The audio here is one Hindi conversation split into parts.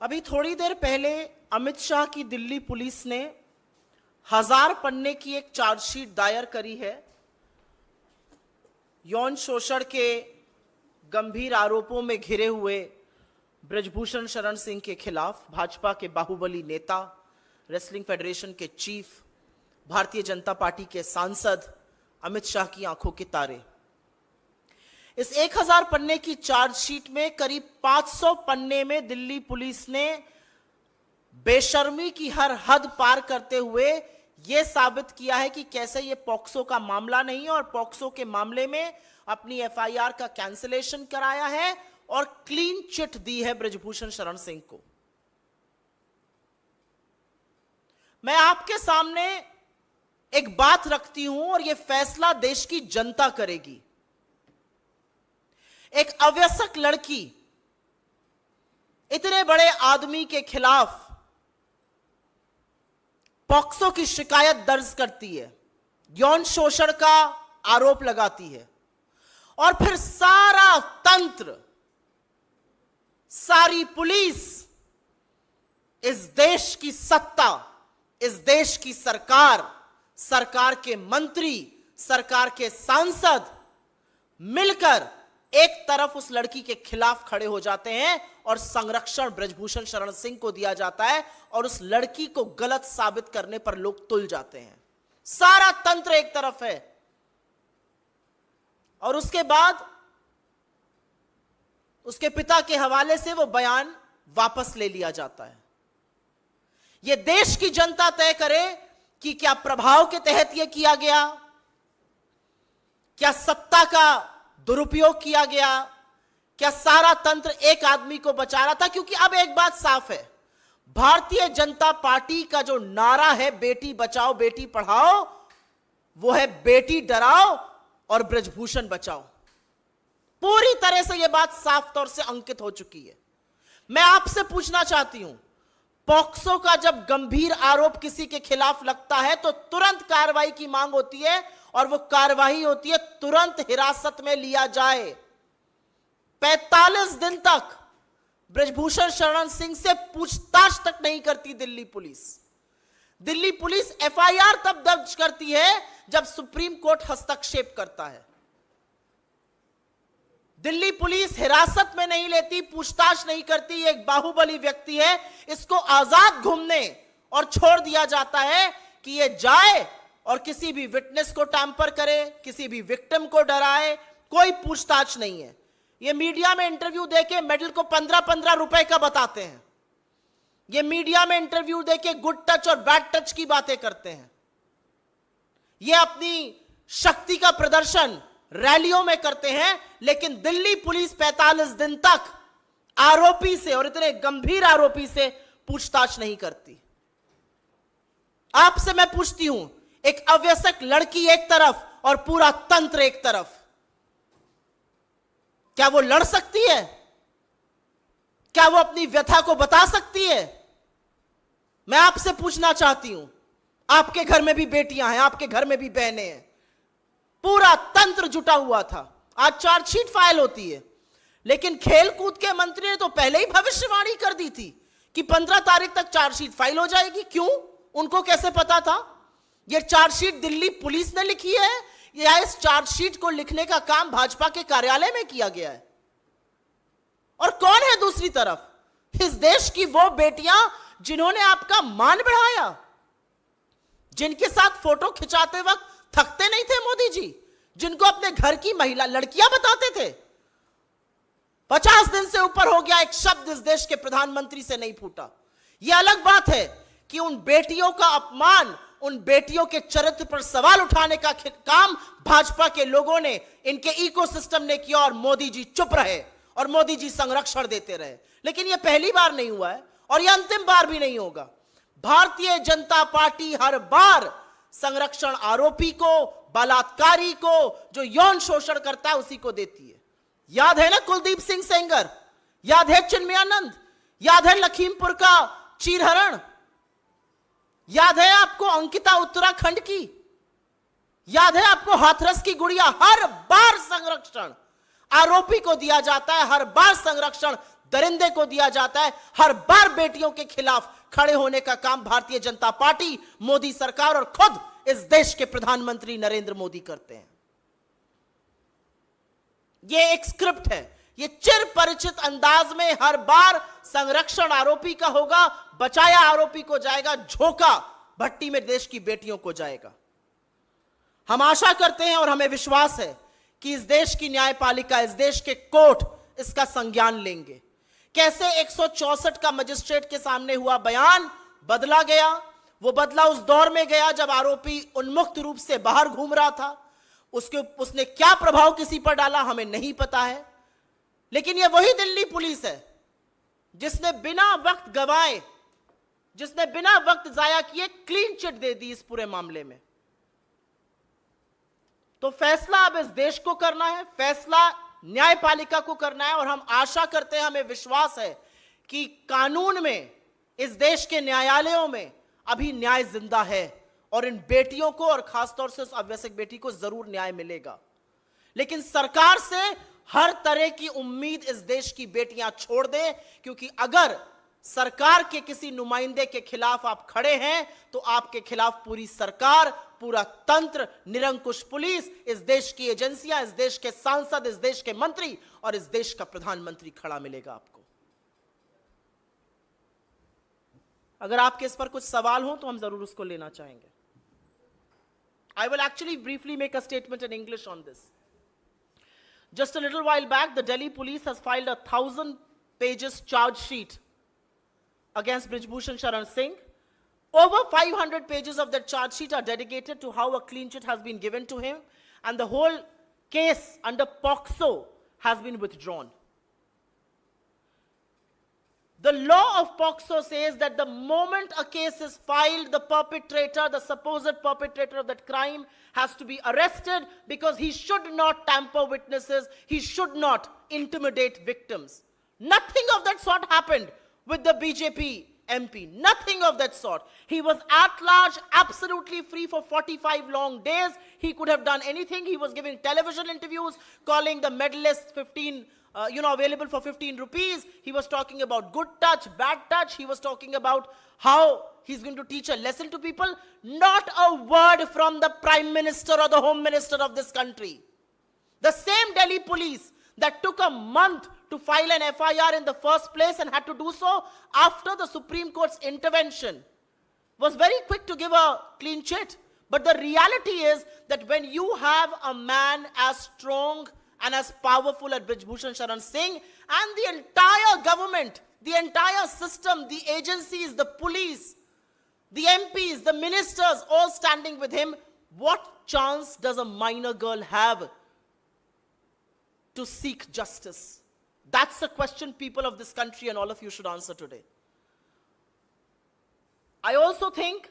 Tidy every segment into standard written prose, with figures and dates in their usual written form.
अभी थोड़ी देर पहले अमित शाह की दिल्ली पुलिस ने 1000 पन्ने की एक चार्जशीट दायर करी है यौन शोषण के गंभीर आरोपों में घिरे हुए ब्रजभूषण शरण सिंह के खिलाफ। भाजपा के बाहुबली नेता, रेसलिंग फेडरेशन के चीफ, भारतीय जनता पार्टी के सांसद अमित शाह की आंखों के तारे। इस 1000 पन्ने की चार्जशीट में करीब 500 पन्ने में दिल्ली पुलिस ने बेशर्मी की हर हद पार करते हुए यह साबित किया है कि कैसे यह पॉक्सो का मामला नहीं है और पॉक्सो के मामले में अपनी एफआईआर का कैंसिलेशन कराया है और क्लीन चिट दी है ब्रजभूषण शरण सिंह को। मैं आपके सामने एक बात रखती हूं और यह फैसला देश की जनता करेगी। एक अवयस्क लड़की इतने बड़े आदमी के खिलाफ पॉक्सो की शिकायत दर्ज करती है, यौन शोषण का आरोप लगाती है और फिर सारा तंत्र, सारी पुलिस, इस देश की सत्ता, इस देश की सरकार, सरकार के मंत्री, सरकार के सांसद मिलकर एक तरफ उस लड़की के खिलाफ खड़े हो जाते हैं और संरक्षण ब्रजभूषण शरण सिंह को दिया जाता है और उस लड़की को गलत साबित करने पर लोग तुल जाते हैं। सारा तंत्र एक तरफ है और उसके बाद उसके पिता के हवाले से वो बयान वापस ले लिया जाता है। यह देश की जनता तय करे कि क्या प्रभाव के तहत यह किया गया, क्या सत्ता का दुरुपयोग किया गया, क्या सारा तंत्र एक आदमी को बचा रहा था। क्योंकि अब एक बात साफ है, भारतीय जनता पार्टी का जो नारा है बेटी बचाओ बेटी पढ़ाओ, वो है बेटी डराओ और ब्रजभूषण बचाओ। पूरी तरह से यह बात साफ तौर से अंकित हो चुकी है। मैं आपसे पूछना चाहती हूं, पॉक्सो का जब गंभीर आरोप किसी के खिलाफ लगता है तो तुरंत कार्रवाई की मांग होती है और वो कार्रवाई होती है तुरंत हिरासत में लिया जाए। 45 दिन तक ब्रजभूषण शरण सिंह से पूछताछ तक नहीं करती Delhi police. Delhi police FIR तब दर्ज करती है जब सुप्रीम कोर्ट हस्तक्षेप करता है। दिल्ली पुलिस हिरासत में नहीं लेती, पूछताछ नहीं करती। एक बाहुबली व्यक्ति है, इसको आजाद घूमने और छोड़ दिया जाता है कि ये जाए और किसी भी विटनेस को टैंपर करे, किसी भी विक्टिम को डराए। कोई पूछताछ नहीं है। ये मीडिया में इंटरव्यू देके मेडल को 15-15 रुपए का बताते हैं। ये मीडिया में इंटरव्यू देके गुड टच और बैड टच की बातें करते हैं। ये अपनी शक्ति का प्रदर्शन रैलियों में करते हैं, लेकिन दिल्ली पुलिस 45 दिन तक आरोपी से, और इतने गंभीर आरोपी से, पूछताछ नहीं करती। आपसे मैं पूछती हूं, एक अवयस्क लड़की एक तरफ और पूरा तंत्र एक तरफ, क्या वो लड़ सकती है? क्या वो अपनी व्यथा को बता सकती है? मैं आपसे पूछना चाहती हूं, आपके घर में भी बेटियां हैं, आपके घर में भी बहनें हैं, पूरा तंत्र जुटा हुआ था। आज चार्जशीट फाइल होती है, लेकिन खेलकूद के मंत्री ने तो पहले ही भविष्यवाणी कर दी थी कि 15 तारीख तक चार्जशीट फाइल हो जाएगी। क्यों? उनको कैसे पता था? यह चार्जशीट दिल्ली पुलिस ने लिखी है या इस चार्जशीट को लिखने का काम भाजपा के कार्यालय में किया गया है? और कौन है दूसरी तरफ? इस देश की वो बेटियां जिन्होंने आपका मान बढ़ाया, जिनके साथ फोटो खिंचाते वक्त थकते नहीं थे मोदी जी, जिनको अपने घर की महिला लड़कियां बताते थे। 50 दिन से ऊपर हो गया, एक शब्द इस देश के प्रधानमंत्री से नहीं फूटा। यह अलग बात है कि उन बेटियों का अपमान, उन बेटियों के चरित्र पर सवाल उठाने का काम भाजपा के लोगों ने, इनके इकोसिस्टम ने किया और मोदी जी चुप रहे और मोदी जी संरक्षण देते रहे। लेकिन यह पहली बार नहीं हुआ है और यह अंतिम बार भी नहीं होगा। भारतीय जनता पार्टी हर बार संरक्षण आरोपी को, बलात्कारी को, जो यौन शोषण करता है, उसी को देती है। याद है ना कुलदीप सिंह सेंगर, याद है चिन्मयानंद, याद है लखीमपुर का चीरहरण, याद है आपको अंकिता उत्तराखंड की, याद है आपको हाथरस की गुड़िया। हर बार संरक्षण आरोपी को दिया जाता है, हर बार संरक्षण दरिंदे को दिया जाता है। हर बार बेटियों के खिलाफ खड़े होने का काम भारतीय जनता पार्टी, मोदी सरकार और खुद इस देश के प्रधानमंत्री नरेंद्र मोदी करते हैं। यह एक स्क्रिप्ट है, यह चिर परिचित अंदाज में हर बार संरक्षण आरोपी का होगा, बचाया आरोपी को जाएगा, झोंका भट्टी में देश की बेटियों को जाएगा। हम आशा करते हैं और हमें विश्वास है कि इस देश की न्यायपालिका, इस देश के कोर्ट इसका संज्ञान लेंगे। कैसे 164 का मजिस्ट्रेट के सामने हुआ बयान बदला गया, वो बदला उस दौर में गया जब आरोपी उन्मुक्त रूप से बाहर घूम रहा था। उसने क्या प्रभाव किसी पर डाला हमें नहीं पता है, लेकिन यह वही दिल्ली पुलिस है जिसने बिना वक्त गवाए, जिसने बिना वक्त जाया किए क्लीन चिट दे दी इस पूरे मामले में। तो फैसला अब इस देश को करना है, फैसला न्यायपालिका को करना है और हम आशा करते हैं, हमें विश्वास है कि कानून में, इस देश के न्यायालयों में अभी न्याय जिंदा है और इन बेटियों को और खासतौर से उस अवैसक बेटी को जरूर न्याय मिलेगा। लेकिन सरकार से हर तरह की उम्मीद इस देश की बेटियां छोड़ दें, क्योंकि अगर सरकार के किसी नुमाइंदे के खिलाफ आप खड़े हैं तो आपके खिलाफ पूरी सरकार, पूरा तंत्र, निरंकुश पुलिस, इस देश की एजेंसियां, इस देश के सांसद, इस देश के मंत्री और इस देश का प्रधानमंत्री खड़ा मिलेगा आपको। अगर आपके इस पर कुछ सवाल हो तो हम जरूर उसको लेना चाहेंगे। I will actually briefly make a statement in English on this. Just a little while back, the Delhi police has filed a 1,000 pages charge sheet against Brijbhushan Sharan Singh. Over 500 pages of that charge sheet are dedicated to how a clean chit has been given to him, and the whole case under POCSO has been withdrawn. The law of POCSO says that the moment a case is filed, the perpetrator, the supposed perpetrator of that crime, has to be arrested because he should not tamper witnesses, he should not intimidate victims. Nothing of that sort happened with the BJP MP. Nothing of that sort. He was at large, absolutely free for 45 long days. He could have done anything. He was giving television interviews, calling the medalists available for 15 rupees. He was talking about good touch, bad touch. He was talking about how he's going to teach a lesson to people. Not a word from the Prime Minister or the Home Minister of this country. The same Delhi police that took a month to file an FIR in the first place and had to do so after the Supreme Court's intervention was very quick to give a clean chit. But the reality is that when you have a man as strong and as powerful as Brijbhushan Sharan Singh and the entire government, the entire system, the agencies, the police, the MPs, the ministers all standing with him, what chance does a minor girl have to seek justice? That's the question people of this country and all of you should answer today. I also think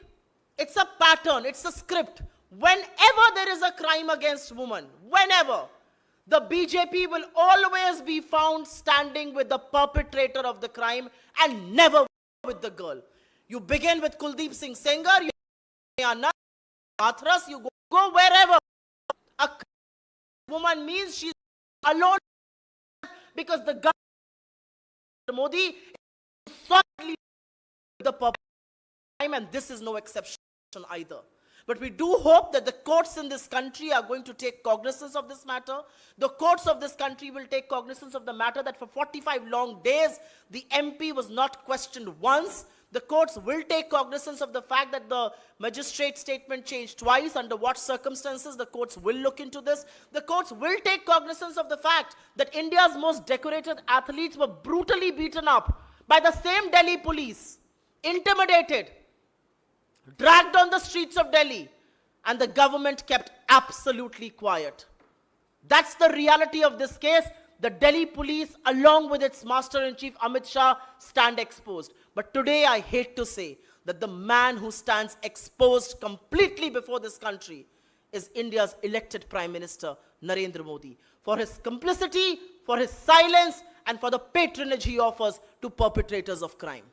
it's a pattern, it's a script. Whenever there is a crime against women, whenever, the BJP will always be found standing with the perpetrator of the crime and never with the girl. You begin with Kuldeep Singh Sengar, you Hathras, you go wherever. A woman means she's alone because the government, Modi, is solidly the perpetrator of crime, and this is no exception either. But we do hope that the courts in this country are going to take cognizance of this matter. The courts of this country will take cognizance of the matter that for 45 long days, the MP was not questioned once. The courts will take cognizance of the fact that the magistrate statement changed twice. Under what circumstances, the courts will look into this. The courts will take cognizance of the fact that India's most decorated athletes were brutally beaten up by the same Delhi police, intimidated, dragged on the streets of Delhi, and the government kept absolutely quiet. That's the reality of this case. The Delhi police, along with its Master-in-Chief Amit Shah, stand exposed. But today I hate to say that the man who stands exposed completely before this country is India's elected Prime Minister, Narendra Modi, for his complicity, for his silence, and for the patronage he offers to perpetrators of crime.